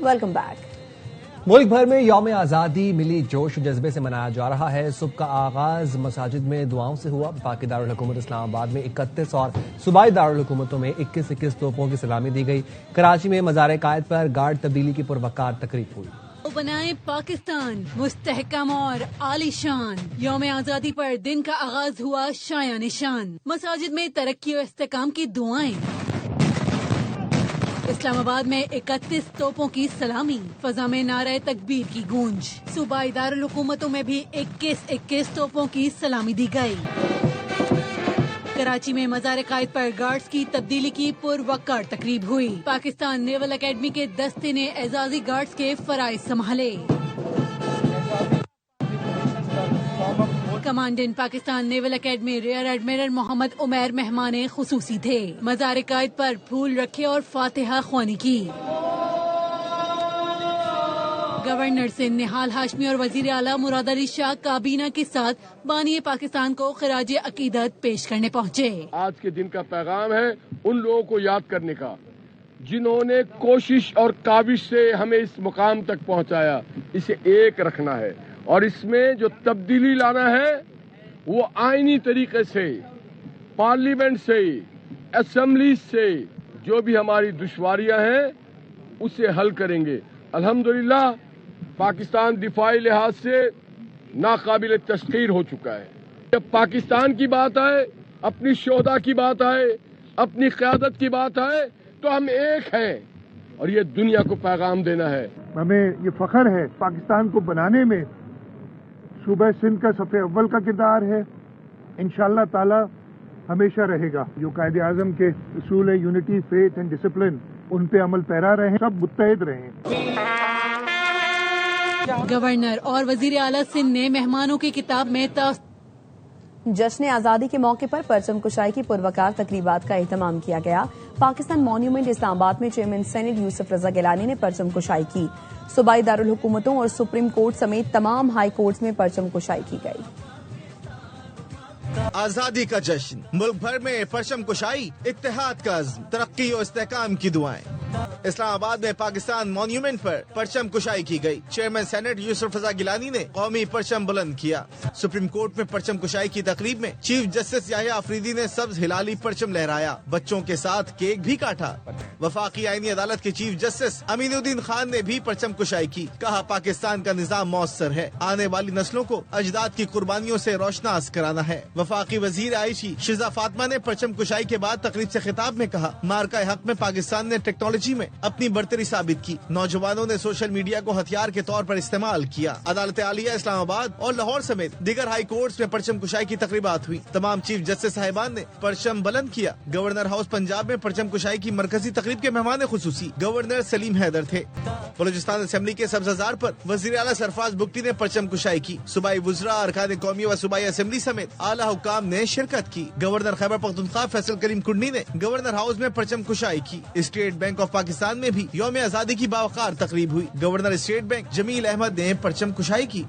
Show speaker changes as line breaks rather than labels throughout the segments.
Welcome back.
मुल्क भर में यौम आज़ादी मिली जोश जज्बे से मनाया जा रहा है। सुबह का आगाज मसाजिद में दुआओं से हुआ। बाकी दारुल हुकूमत इस्लामाबाद में 31 और सूबाई दारुल हुकूमतों में 21 तोपों की सलामी दी गई। कराची में मज़ार कायद पर गार्ड तब्दीली की पुरवकार तकरीब हुई।
बनाए पाकिस्तान मुस्तहकम और आलीशान। यौम आज़ादी पर दिन का आगाज हुआ शाया निशान। मसाजिद में तरक्की और इस्तेकाम की दुआएं। इस्लामाबाद में 31 तोपों की सलामी। फजा में नारे तकबीर की गूंज। सूबाई दारुल हुकूमतों में भी 21 तोपों की सलामी दी गई। कराची में मज़ार कायद पर गार्ड्स की तब्दीली की पुरवकार तकरीब हुई। पाकिस्तान नेवल एकेडमी के दस्ते ने एजाजी गार्ड्स के फराइज संभाले। Commandant Pakistan naval academy rear admiral Mohammad Umair मेहमान खुसूसी थे। मज़ार कायद पर फूल रखे और फातिहा ख्वानी की। गवर्नर से निहाल हाशमी और वजीर आला मुराद अली शाह काबीना के साथ बानी पाकिस्तान को खराज अकीदत पेश करने पहुँचे।
आज के दिन का पैगाम है उन लोगों को याद करने का जिन्होंने कोशिश और काविश से हमें इस मुकाम तक पहुँचाया। इसे एक रखना है और इसमें जो तब्दीली लाना है वो आईनी तरीके से, पार्लियामेंट से, असेंबली से जो भी हमारी दुश्वारियां हैं उसे हल करेंगे। अल्हम्दुलिल्लाह पाकिस्तान दिफाई लिहाज से नाकाबिल तस्खीर हो चुका है। जब पाकिस्तान की बात आए, अपनी शोहदा की बात आए, अपनी क़यादत की बात आए तो हम एक हैं और ये दुनिया को पैगाम देना है।
हमें ये फख्र है पाकिस्तान को बनाने में सूबा सिंध का सफ़े अव्वल का किरदार है। इंशाअल्लाह ताला हमेशा रहेगा। जो कायदे आज़म के उसूल है यूनिटी, फेथ एंड डिसिप्लिन, उन पे अमल पैरा रहे, सब मुत्तहिद रहे।
गवर्नर और वजीर आला सिंध ने मेहमानों की किताब में
जश्न आज़ादी के मौके पर परचम कुशाई की पुरवकार तकरीबात का एहतमाम किया गया। पाकिस्तान मॉन्यूमेंट इस्लामाबाद में चेयरमैन सेनेट यूसुफ रजा गिलानी ने परचम कुशाई की। सूबाई दारुल हुकूमतों और सुप्रीम कोर्ट समेत तमाम हाई कोर्ट्स में परचम कुशाई की गई।
आजादी का जश्न, मुल्क भर में परचम कुशाई, इत्तेहाद का अज़्म, तरक्की और इस्तेहकाम की दुआएं। इस्लामाबाद में पाकिस्तान मॉन्यूमेंट पर परचम कुशाई की गई। चेयरमैन सेनेट यूसुफ रजा गिलानी ने कौमी परचम बुलंद किया। सुप्रीम कोर्ट में परचम कुशाई की तकरीब में चीफ जस्टिस याहिया अफरीदी ने सब्ज हिलाली परचम लहराया। बच्चों के साथ केक भी काटा। वफाकी आईनी अदालत के चीफ जस्टिस अमीनुद्दीन खान ने भी परचम कुशाई की। कहा पाकिस्तान का निजाम मौसर है, आने वाली नस्लों को अजदाद की कुर्बानियों से रोशनास कराना है। वफाकी वजीर आयशी शिजा फातिमा ने परचम कुशाई के बाद तकरीब से खिताब में कहा मार्का हक में पाकिस्तान ने टेक्नोलॉजी में अपनी बढ़तरी साबित की। नौजवानों ने सोशल मीडिया को हथियार के तौर पर इस्तेमाल किया। अदालत आलिया इस्लामाबाद और लाहौर समेत दीगर हाई कोर्ट्स में परचम कुशाई की तकरीबात हुई। तमाम चीफ जस्टिस साहिबान ने परचम बुलंद किया। गवर्नर हाउस पंजाब में परचम कुशाई की मरकजी तकरीब के मेहमान खुसूसी गवर्नर सलीम हैदर थे। बलूचिस्तान असेंबली के सब्जाजार पर वजीर आला सरफराज बुगटी ने परचम कुशाई की। सूबाई वुज़रा, अरकान कौमी व सूबाई असेंबली समेत आला हुकाम ने शिरकत की। गवर्नर खैबर पख्तूनख्वा फैसल करीम कुंडनी ने गवर्नर हाउस में परचम कुशाई की। स्टेट बैंक ऑफ पाकिस्तान में भी यौम आज़ादी की बावकार तकरीब हुई। Governor state bank Jameel Ahmed ने परचम कुशाई की।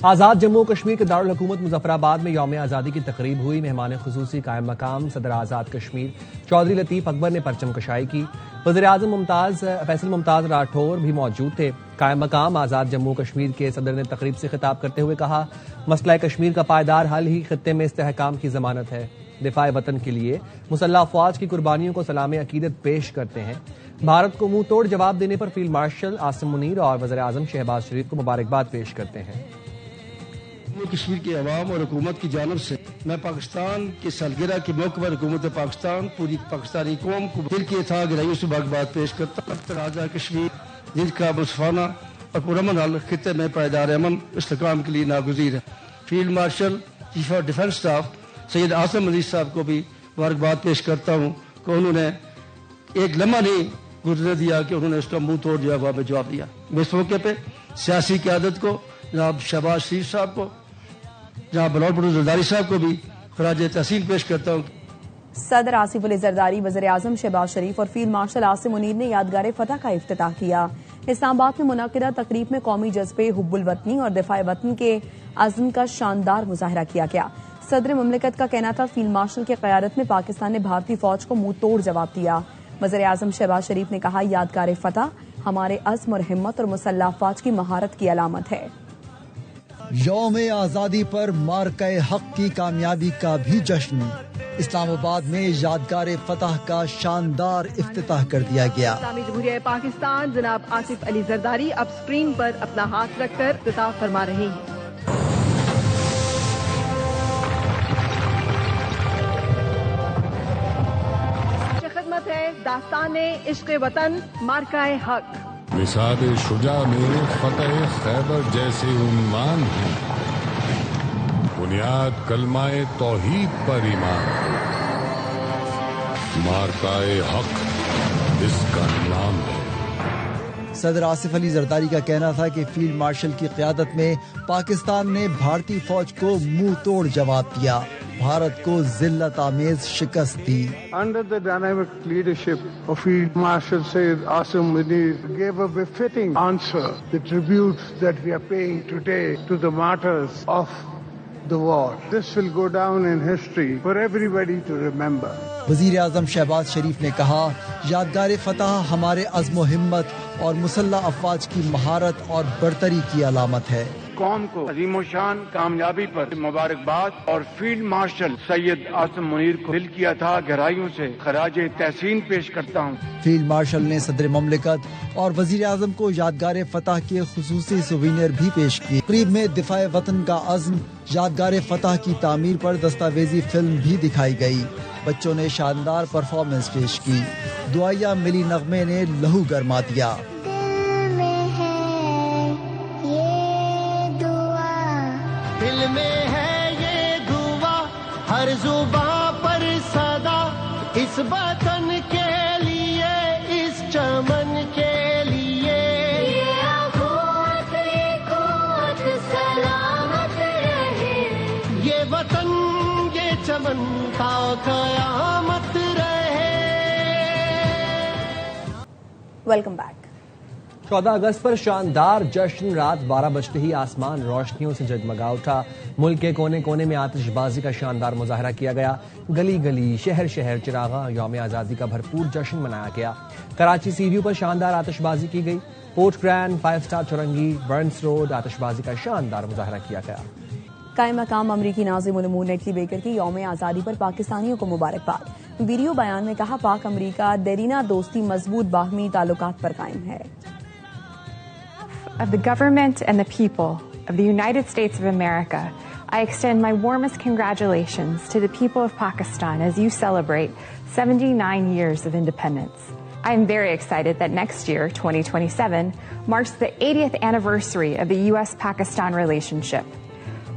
आज़ाद जम्मू कश्मीर के दारुल हुकूमत मुजफ्फराबाद में यौम आज़ादी की तकरीब हुई। मेहमान खुसूसी कायम मकाम सदर आज़ाद कश्मीर चौधरी लतीफ़ अकबर ने परचम कुशाई की। वज़ीर आज़म फैसल मुमताज़ राठौर भी मौजूद थे। कायम मकाम आज़ाद जम्मू कश्मीर के सदर ने तकरीब से खिताब करते हुए कहा मसला कश्मीर का पायदार हल ही खित्ते में इस्तेहकाम की जमानत है। दिफाए वतन के लिए मुसल्लह अफवाज की कुर्बानियों को सलाम अकीदत पेश करते हैं। भारत को मुंह तोड़ जवाब देने पर फील्ड मार्शल आसिम मुनीर और वज़ीर आज़म शहबाज शरीफ को मुबारकबाद पेश करते हैं।
कश्मीर के अवाम और हुकूमत की जानब से मैं पाकिस्तान के सालगिरह के मौके पर हुकूमत पाकिस्तान पूरी पाकिस्तानी कौम को दिल की था गहराइयों से मुबारकबाद पेश करता हूँ। आज़ाद कश्मीर जिसका मुसफाना और पुरअमन हल खित्ते में पायदार अमन इस्तेहकाम के लिए नागुज़ीर है। Field marshal chief of defence staff Syed Asim Majeed साहब को भी मुबारकबाद पेश करता हूँ कि उन्होंने एक लम्हा नहीं गुजरने दिया कि उन्होंने उसका मुंह तोड़ जवाब दिया। मैं इस मौके पर सियासी क़यादत को जनाब शहबाज शरीफ साहब को, जनाब बलौर भुट्टो ज़रदारी साहब को भी खराज तहसीन पेश करता हूँ।
सदर आसिफ अली ज़रदारी, वज़ीर आज़म शहबाज शरीफ और फील्ड मार्शल आसिम मुनीर ने यादगार फतह का इफ्तिताह किया। इस्लामाबाद में मुनक़िदा तकरीब में कौमी जज्बे हुब्बुल वतनी और दिफाए वतन के अज़्म का शानदार मुज़ाहरा किया गया। सदर मुमलिकत का कहना था फील्ड मार्शल की क़यादत में पाकिस्तान ने भारतीय फौज को मुंह तोड़ जवाब दिया। वज़ीर आज़म शहबाज शरीफ ने कहा यादगार फतह ہمارے عزم اور ہمت اور مسلح افواج کی مہارت کی علامت ہے۔
یوم آزادی پر مارکہ حق کی کامیابی کا بھی جشن، اسلام آباد میں یادگار فتح کا شاندار افتتاح کر دیا گیا۔
اسلامی جمہوریہ پاکستان جناب آصف علی زرداری اب اسکرین پر اپنا ہاتھ رکھ کر افتتاح فرما رہے ہیں۔ خدمت ہے داستان عشق وطن مارکہ حق۔
نثار شجاع میں فتح خیبر جیسے عنوان ہیں، بنیاد کلمہ توحید پر ایمان، مارکہ حق اس کا نام ہے۔
صدر آصف علی زرداری کا کہنا تھا کہ فیلڈ مارشل کی قیادت میں پاکستان نے بھارتی فوج کو منہ توڑ جواب دیا، بھارت کو ذلت آمیز شکست دی۔
Under the dynamic leadership of Field Marshal Syed Asim Munir gave a befitting answer, the tributes that we are paying today to the martyrs of the war. This will go down in history for everybody to remember.
وزیر اعظم شہباز شریف نے کہا، یادگار فتح ہمارے عزم و ہمت اور مسلح افواج کی مہارت اور برتری کی علامت ہے۔
قوم کو عظیم و شان کامیابی پر مبارکباد اور فیلڈ مارشل سید آصم منیر کو دل کی اتھاہ گہرائیوں سے خراج تحسین پیش کرتا ہوں۔
فیلڈ مارشل نے صدر مملکت اور وزیر اعظم کو یادگار فتح کے خصوصی سووینیر بھی پیش کیے۔ تقریب میں دفاع وطن کا عزم، یادگار فتح کی تعمیر پر دستاویزی فلم بھی دکھائی گئی۔ بچوں نے شاندار پرفارمنس پیش کی، دعائیہ ملی نغمے نے لہو گرما دیا۔
دل میں ہے یہ دعا ہر زباں پر صدا، اس وطن کے لیے، اس چمن کے لیے، یہ سلامت رہے، یہ وطن یہ چمن تا قیامت رہے۔
Welcome back.
14 اگست پر شاندار جشن، رات 12 بجتے ہی آسمان روشنیوں سے جگمگا اٹھا۔ ملک کے کونے کونے میں آتش بازی کا شاندار مظاہرہ کیا گیا، گلی گلی شہر شہر چراغاں، یوم آزادی کا بھرپور جشن منایا گیا۔ کراچی سی ویو پر شاندار آتش بازی کی گئی، port grand, 5 star چورنگی، Burns road آتش بازی کا شاندار مظاہرہ کیا گیا۔
قائم مقام امریکی ناظم الامور نیٹلی بیکر کی یوم آزادی پر پاکستانیوں کو مبارکباد۔ ویڈیو بیان میں کہا، پاک امریکہ دیرینہ دوستی مضبوط باہمی تعلقات پر قائم ہے۔
Of the government and the people of the United States of America, I extend my warmest congratulations to the people of Pakistan as you celebrate 79 years of independence. I am very excited that next year, 2027, marks the 80th anniversary of the U.S.-Pakistan relationship.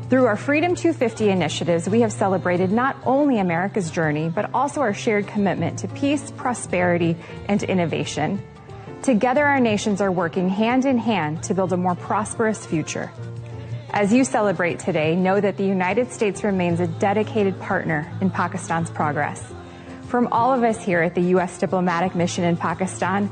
Through our Freedom 250 initiatives, we have celebrated not only America's journey, but also our shared commitment to peace, prosperity, and innovation. Together, our nations are working hand in hand to build a more prosperous future. As you celebrate today, know that the United States remains a dedicated partner in Pakistan's progress. From all of us here at the U.S. diplomatic mission in Pakistan,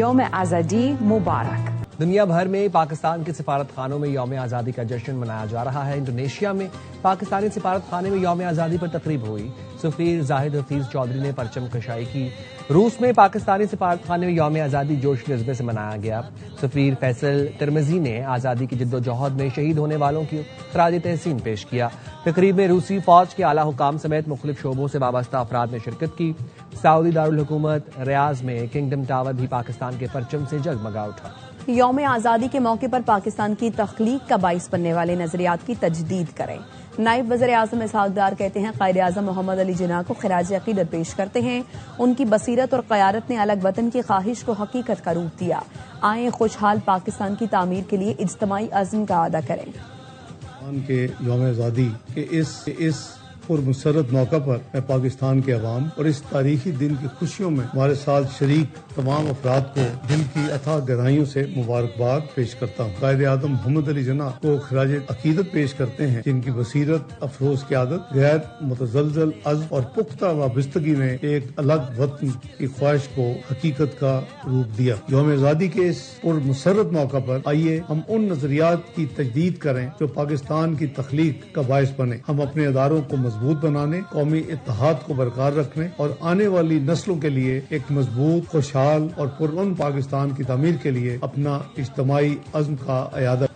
Yom Azadi Mubarak.
دنیا بھر میں پاکستان کے سفارت خانوں میں یوم آزادی کا جشن منایا جا رہا ہے۔ انڈونیشیا میں پاکستانی سفارت خانے میں یوم آزادی پر تقریب ہوئی، سفیر زاہد حفیظ چودھری نے پرچم کشائی کی۔ روس میں پاکستانی سفارت خانے میں یوم آزادی جوش جذبے سے منایا گیا۔ سفیر فیصل ترمزی نے آزادی کی جدوجہد میں شہید ہونے والوں کی خراج تحسین پیش کیا۔ تقریب میں روسی فوج کے اعلیٰ حکام سمیت مختلف شعبوں سے وابستہ افراد نے شرکت کی۔ سعودی دارالحکومت ریاض میں کنگڈم ٹاور بھی پاکستان کے پرچم سے جگمگا اٹھا۔
یوم آزادی کے موقع پر پاکستان کی تخلیق کا باعث بننے والے نظریات کی تجدید کریں۔ نائب وزیر اعظم اسحاق ڈار کہتے ہیں، قائد اعظم محمد علی جناح کو خراج عقیدت پیش کرتے ہیں۔ ان کی بصیرت اور قیادت نے الگ وطن کی خواہش کو حقیقت کا روپ دیا۔ آئیں خوشحال پاکستان کی تعمیر کے لیے اجتماعی عزم کا اعادہ کریں۔
کے یوم آزادی کے اس پرمسرت موقع پر میں پاکستان کے عوام اور اس تاریخی دن کی خوشیوں میں ہمارے ساتھ شریک تمام افراد کو دل کی اتھاہ گہرائیوں سے مبارکباد پیش کرتا ہوں۔ قائد اعظم محمد علی جناح کو خراج عقیدت پیش کرتے ہیں، جن کی بصیرت، افروز قیادت، غیر متزلزل عزم اور پختہ وابستگی نے ایک الگ وطن کی خواہش کو حقیقت کا روپ دیا۔ یوم آزادی کے اس پرمسرت موقع پر آئیے ہم ان نظریات کی تجدید کریں جو پاکستان کی تخلیق کا باعث بنے۔ ہم اپنے اداروں کو मजबूत बनाने, कौमी इत्तेहाद को बरकरार रखने और आने वाली नस्लों के लिए एक मजबूत, खुशहाल और पुरअमन पाकिस्तान की तामीर के लिए अपना इज्तिमाई अज़्म का इरादा